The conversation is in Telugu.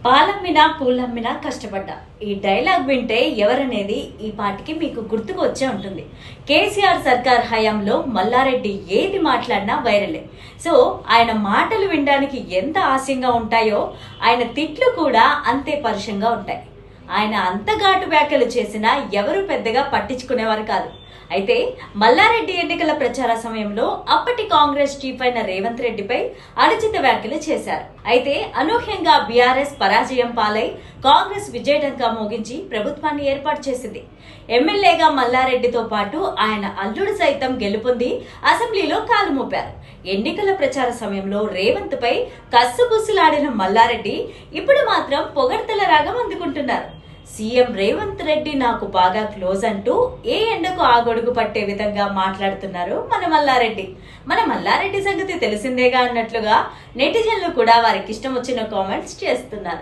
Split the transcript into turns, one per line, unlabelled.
పాలమ్మినా పూలమ్మినా కష్టపడ్డా. ఈ డైలాగ్ వింటే ఎవరనేది ఈ పాటికి మీకు గుర్తుకు వచ్చే ఉంటుంది. కేసీఆర్ సర్కార్ హయాంలో మల్లారెడ్డి ఏది మాట్లాడినా వైరలే. సో ఆయన మాటలు వినడానికి ఎంత హాస్యంగా ఉంటాయో ఆయన తిట్లు కూడా అంతే పరుషంగా ఉంటాయి. ఆయన అంత ఘాటు వ్యాఖ్యలు చేసినా ఎవరు పెద్దగా పట్టించుకునేవారు కాదు. అయితే మల్లారెడ్డి ఎన్నికల ప్రచార సమయంలో అప్పటి కాంగ్రెస్ చీఫ్ అయిన రేవంత్ రెడ్డిపై అనుచిత వ్యాఖ్యలు చేశారు. అయితే అనూహ్యంగా బీఆర్ఎస్ పరాజయం పాలై కాంగ్రెస్ విజయడంకా మోగించి ప్రభుత్వాన్ని ఏర్పాటు చేసింది. ఎమ్మెల్యేగా మల్లారెడ్డితో పాటు ఆయన అల్లుడు సైతం గెలుపొంది అసెంబ్లీలో కాలు మోపారు. ఎన్నికల ప్రచార సమయంలో రేవంత్ పై కస్సుబుస్సులాడిన మల్లారెడ్డి ఇప్పుడు మాత్రం పొగడ్తల రాగం అందుకుంటున్నారు. సీఎం రేవంత్ రెడ్డి నాకు బాగా క్లోజ్ అంటూ ఏ ఎండకు ఆ గొడుగు పట్టే విధంగా మాట్లాడుతున్నారు మన మల్లారెడ్డి సంగతి తెలిసిందేగా అన్నట్లుగా నెటిజన్లు కూడా వారికి ఇష్టం వచ్చిన కామెంట్స్ చేస్తున్నారు.